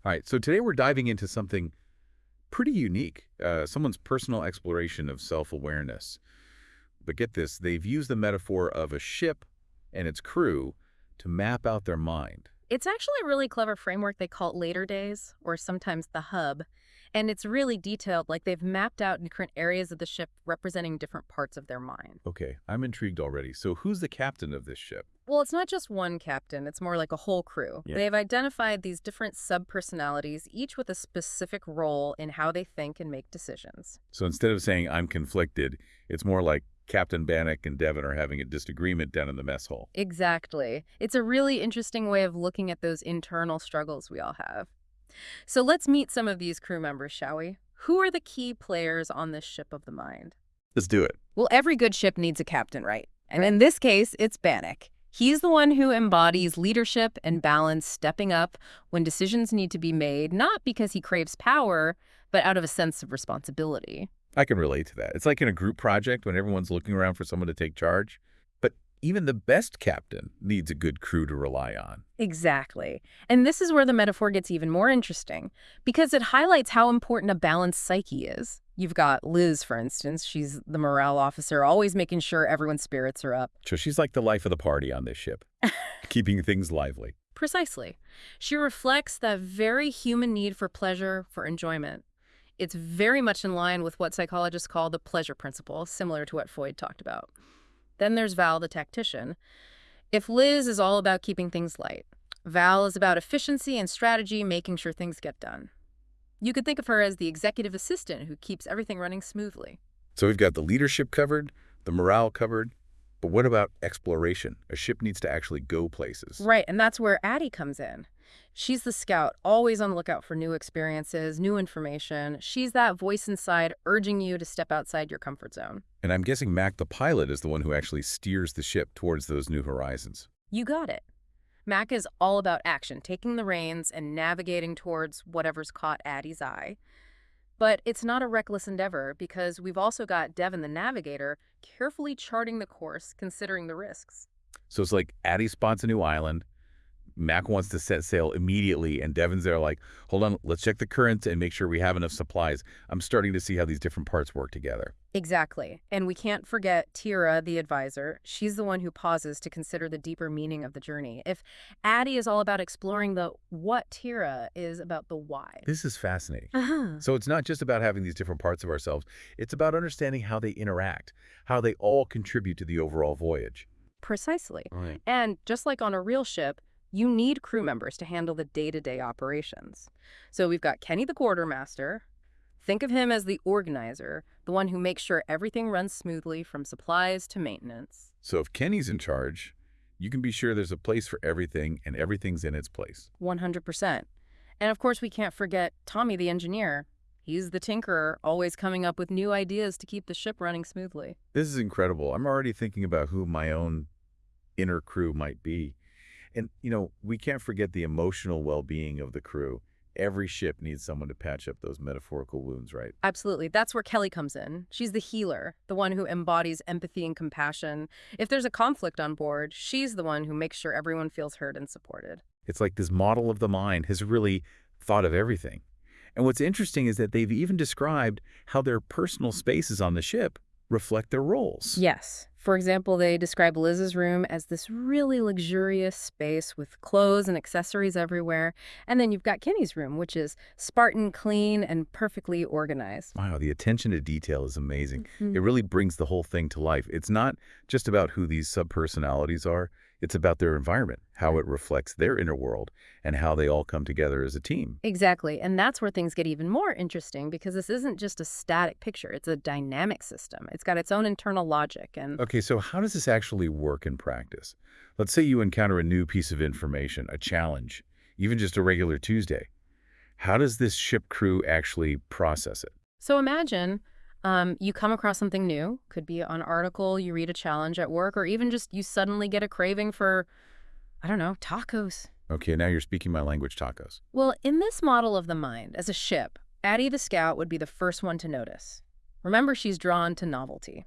All right, so today we're diving into something pretty unique, someone's personal exploration of self-awareness. But get this, they've used the metaphor of a ship and its crew to map out their mind. It's actually a really clever framework they call it later days, or sometimes the hub. And it's really detailed, like they've mapped out different areas of the ship representing different parts of their mind. Okay, I'm intrigued already. So who's the captain of this ship? Well, it's not just one captain, it's more like a whole crew. Yeah. They've identified these different subpersonalities, each with a specific role in how they think and make decisions. So instead of saying I'm conflicted, it's more like Captain Bannock and Devon are having a disagreement down in the mess hall. Exactly. It's a really interesting way of looking at those internal struggles we all have. So let's meet some of these crew members, shall we? Who are the key players on this ship of the mind? Let's do it. Well, every good ship needs a captain, right? And in this case, it's Bannock. He's the one who embodies leadership and balance, stepping up when decisions need to be made, not because he craves power, but out of a sense of responsibility. I can relate to that. It's like in a group project when everyone's looking around for someone to take charge. But even the best captain needs a good crew to rely on. Exactly. And this is where the metaphor gets even more interesting, because it highlights how important a balanced psyche is. You've got Liz, for instance. She's the morale officer, always making sure everyone's spirits are up. So she's like the life of the party on this ship, keeping things lively. Precisely. She reflects that very human need for pleasure, for enjoyment. It's very much in line with what psychologists call the pleasure principle, similar to what Freud talked about. Then there's Val, the tactician. If Liz is all about keeping things light, Val is about efficiency and strategy, making sure things get done. You could think of her as the executive assistant who keeps everything running smoothly. So we've got the leadership covered, the morale covered, but what about exploration? A ship needs to actually go places. Right, and that's where Addie comes in. She's the scout, always on the lookout for new experiences, new information. She's that voice inside urging you to step outside your comfort zone. And I'm guessing Mac, the pilot, is the one who actually steers the ship towards those new horizons. You got it. Mac is all about action, taking the reins and navigating towards whatever's caught Addie's eye. But it's not a reckless endeavor because we've also got Devon, the navigator, carefully charting the course, considering the risks. So it's like Addie spots a new island, Mac wants to set sail immediately, and Devon's there like, hold on, let's check the currents and make sure we have enough supplies. I'm starting to see how these different parts work together. Exactly. And we can't forget Tira, the advisor. She's the one who pauses to consider the deeper meaning of the journey. If Addie is all about exploring the what, Tira is about the why. This is fascinating. Uh-huh. So it's not just about having these different parts of ourselves. It's about understanding how they interact, how they all contribute to the overall voyage. Precisely. Right. And just like on a real ship, you need crew members to handle the day-to-day operations. So we've got Kenny the quartermaster. Think of him as the organizer, the one who makes sure everything runs smoothly from supplies to maintenance. So if Kenny's in charge, you can be sure there's a place for everything and everything's in its place. 100%. And of course, we can't forget Tommy the engineer. He's the tinkerer, always coming up with new ideas to keep the ship running smoothly. This is incredible. I'm already thinking about who my own inner crew might be. And, we can't forget the emotional well-being of the crew. Every ship needs someone to patch up those metaphorical wounds, right? Absolutely. That's where Kelly comes in. She's the healer, the one who embodies empathy and compassion. If there's a conflict on board, she's the one who makes sure everyone feels heard and supported. It's like this model of the mind has really thought of everything. And what's interesting is that they've even described how their personal spaces on the ship reflect their roles. Yes. For example, they describe Liz's room as this really luxurious space with clothes and accessories everywhere. And then you've got Kenny's room, which is Spartan, clean, and perfectly organized. Wow, the attention to detail is amazing. Mhm. It really brings the whole thing to life. It's not just about who these subpersonalities are. It's about their environment, how it reflects their inner world, and how they all come together as a team. Exactly. And that's where things get even more interesting because this isn't just a static picture. It's a dynamic system. It's got its own internal logic. And Okay, so how does this actually work in practice? Let's say you encounter a new piece of information, a challenge, even just a regular Tuesday. How does this ship crew actually process it? so imagine you come across something new. Could be an article, you read a challenge at work, or even just you suddenly get a craving for, I don't know, tacos. Okay, now you're speaking my language, tacos. Well, in this model of the mind, as a ship, Addie the scout would be the first one to notice. Remember, she's drawn to novelty.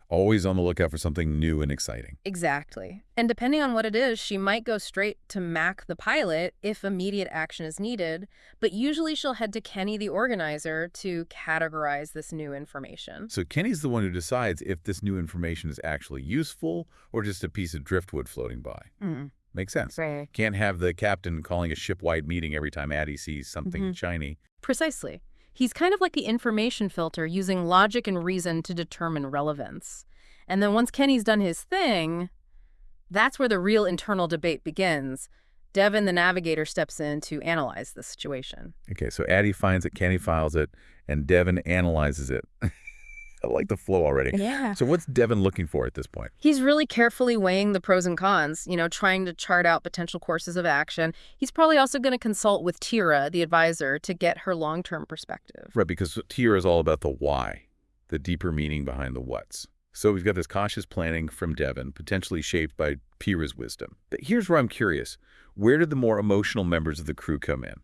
Always on the lookout for something new and exciting. Exactly. And depending on what it is, she might go straight to Mac the pilot if immediate action is needed, but usually she'll head to Kenny the organizer to categorize this new information. So Kenny's the one who decides if this new information is actually useful or just a piece of driftwood floating by. Makes sense. Right. Can't have the captain calling a ship-wide meeting every time Addie sees something shiny. Precisely. He's kind of like the information filter, using logic and reason to determine relevance. And then once Kenny's done his thing, that's where the real internal debate begins. Devin, the navigator, steps in to analyze the situation. Okay, so Addie finds it, Kenny files it, and Devin analyzes it. I like the flow already. Yeah. So what's Devin looking for at this point? He's really carefully weighing the pros and cons, trying to chart out potential courses of action. He's probably also going to consult with Tira, the advisor, to get her long-term perspective. Right, because Tira is all about the why, the deeper meaning behind the what's. So we've got this cautious planning from Devin, potentially shaped by Tira's wisdom. But here's where I'm curious. Where did the more emotional members of the crew come in?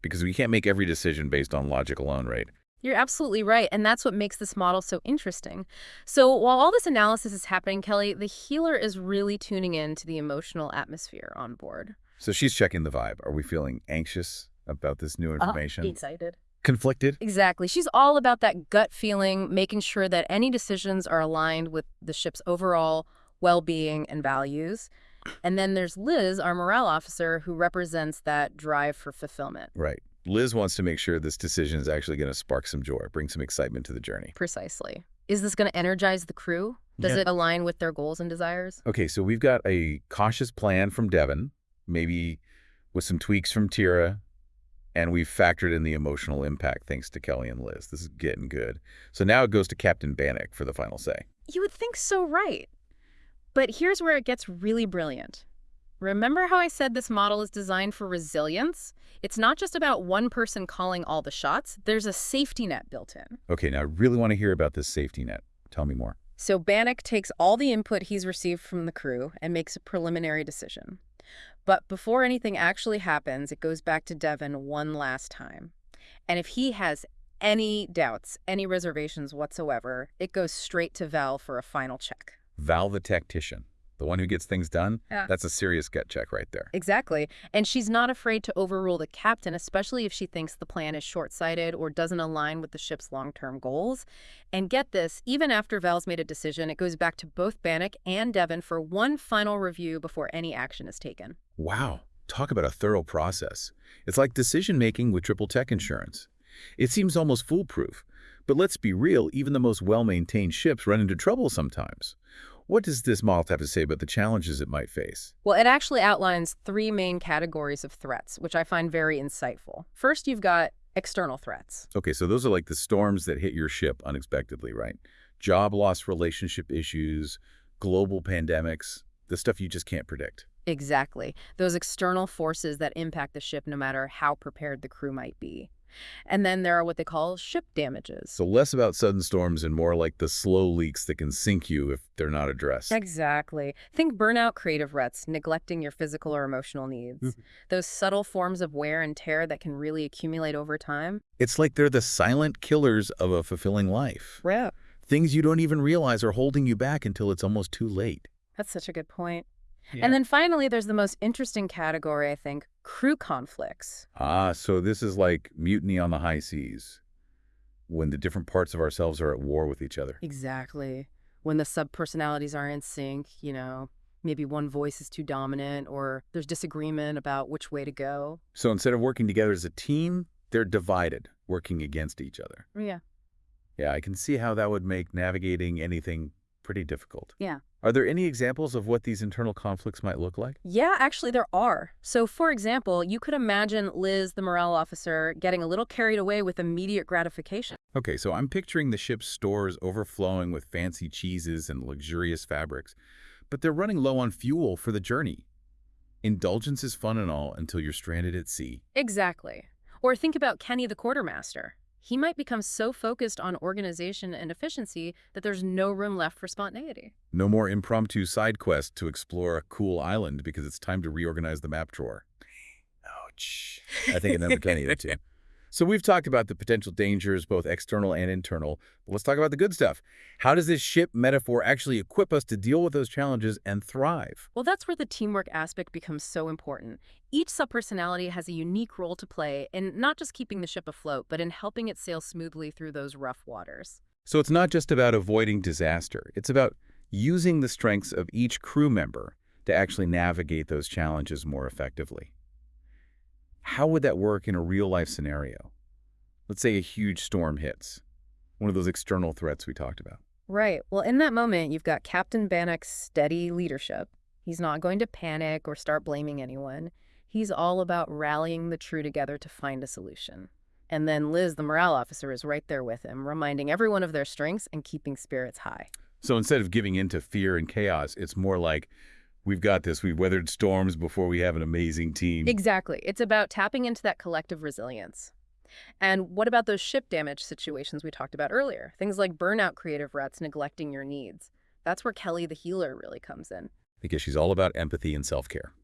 Because we can't make every decision based on logic alone, right? You're absolutely right, and that's what makes this model so interesting. So while all this analysis is happening, Kelly, the healer is really tuning in to the emotional atmosphere on board. So she's checking the vibe. Are we feeling anxious about this new information? Excited. Conflicted? Exactly. She's all about that gut feeling, making sure that any decisions are aligned with the ship's overall well-being and values. And then there's Liz, our morale officer, who represents that drive for fulfillment. Right. Liz wants to make sure this decision is actually going to spark some joy, bring some excitement to the journey. Precisely. Is this going to energize the crew? Does it align with their goals and desires? Okay, so we've got a cautious plan from Devin, maybe with some tweaks from Tira, and we've factored in the emotional impact thanks to Kelly and Liz. This is getting good. So now it goes to Captain Bannock for the final say. You would think so, right? But here's where it gets really brilliant. Remember how I said this model is designed for resilience? It's not just about one person calling all the shots. There's a safety net built in. Okay, now I really want to hear about this safety net. Tell me more. So Bannock takes all the input he's received from the crew and makes a preliminary decision. But before anything actually happens, it goes back to Devin one last time. And if he has any doubts, any reservations whatsoever, it goes straight to Val for a final check. Val the tactician, the one who gets things done, that's a serious gut check right there. Exactly. And she's not afraid to overrule the captain, especially if she thinks the plan is short-sighted or doesn't align with the ship's long-term goals. And get this, even after Val's made a decision, it goes back to both Bannock and Devin for one final review before any action is taken. Wow. Talk about a thorough process. It's like decision-making with triple tech insurance. It seems almost foolproof. But let's be real, even the most well-maintained ships run into trouble sometimes. What does this model have to say about the challenges it might face? Well, it actually outlines three main categories of threats, which I find very insightful. First, you've got external threats. Okay, so those are like the storms that hit your ship unexpectedly, right? Job loss, relationship issues, global pandemics, the stuff you just can't predict. Exactly. Those external forces that impact the ship no matter how prepared the crew might be. And then there are what they call ship damages. So less about sudden storms and more like the slow leaks that can sink you if they're not addressed. Exactly. Think burnout, creative ruts, neglecting your physical or emotional needs. Those subtle forms of wear and tear that can really accumulate over time. It's like they're the silent killers of a fulfilling life. Yeah. Things you don't even realize are holding you back until it's almost too late. That's such a good point. Yeah. And then finally, there's the most interesting category, I think, crew conflicts. So this is like mutiny on the high seas, when the different parts of ourselves are at war with each other. Exactly. When the subpersonalities are in sync, maybe one voice is too dominant or there's disagreement about which way to go. So instead of working together as a team, they're divided, working against each other. Yeah. Yeah, I can see how that would make navigating anything pretty difficult. Yeah. Are there any examples of what these internal conflicts might look like? Yeah, actually there are. So for example, you could imagine Liz, the morale officer, getting a little carried away with immediate gratification. Okay, so I'm picturing the ship's stores overflowing with fancy cheeses and luxurious fabrics, but they're running low on fuel for the journey. Indulgence is fun and all until you're stranded at sea. Exactly. Or think about Kenny the quartermaster. He might become so focused on organization and efficiency that there's no room left for spontaneity. No more impromptu side quests to explore a cool island because it's time to reorganize the map drawer. Ouch. I think it never can either, too. So we've talked about the potential dangers, both external and internal. Let's talk about the good stuff. How does this ship metaphor actually equip us to deal with those challenges and thrive? Well, that's where the teamwork aspect becomes so important. Each subpersonality has a unique role to play in not just keeping the ship afloat, but in helping it sail smoothly through those rough waters. So it's not just about avoiding disaster. It's about using the strengths of each crew member to actually navigate those challenges more effectively. How would that work in a real-life scenario? Let's say a huge storm hits, one of those external threats we talked about. Right. Well, in that moment, you've got Captain Bannock's steady leadership. He's not going to panic or start blaming anyone. He's all about rallying the crew together to find a solution. And then Liz, the morale officer, is right there with him, reminding everyone of their strengths and keeping spirits high. So instead of giving in to fear and chaos, it's more like, we've got this, we've weathered storms before, we have an amazing team. Exactly. It's about tapping into that collective resilience. And what about those ship damage situations we talked about earlier? Things like burnout creative reps neglecting your needs. That's where Kelly the healer really comes in. Because she's all about empathy and self-care,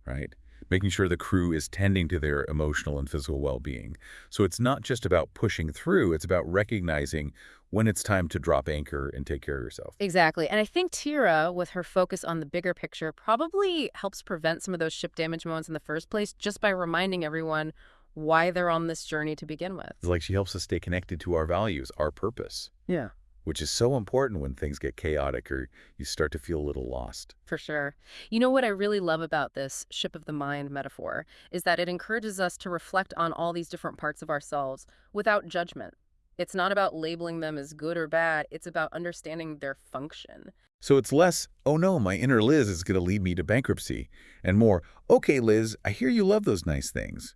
right? Making sure the crew is tending to their emotional and physical well-being. So it's not just about pushing through, it's about recognizing when it's time to drop anchor and take care of yourself. Exactly. And I think Tira, with her focus on the bigger picture, probably helps prevent some of those ship damage moments in the first place just by reminding everyone why they're on this journey to begin with. It's like she helps us stay connected to our values, our purpose, Yeah. which is so important when things get chaotic or you start to feel a little lost. For sure. You know what I really love about this ship of the mind metaphor is that it encourages us to reflect on all these different parts of ourselves without judgment. It's not about labeling them as good or bad. It's about understanding their function. So it's less, oh no, my inner Liz is going to lead me to bankruptcy, and more, okay, Liz, I hear you love those nice things.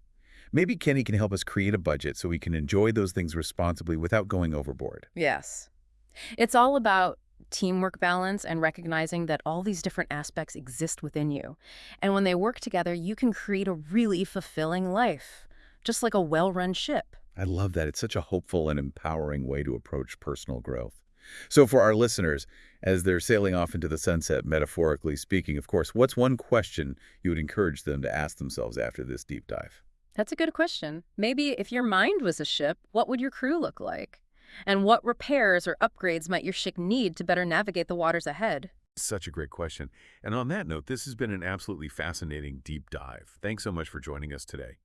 Maybe Kenny can help us create a budget so we can enjoy those things responsibly without going overboard. Yes. It's all about teamwork balance and recognizing that all these different aspects exist within you. And when they work together, you can create a really fulfilling life, just like a well-run ship. I love that. It's such a hopeful and empowering way to approach personal growth. So for our listeners, as they're sailing off into the sunset, metaphorically speaking, of course, what's one question you would encourage them to ask themselves after this deep dive? That's a good question. Maybe if your mind was a ship, what would your crew look like? And what repairs or upgrades might your ship need to better navigate the waters ahead? Such a great question. And on that note, this has been an absolutely fascinating deep dive. Thanks so much for joining us today.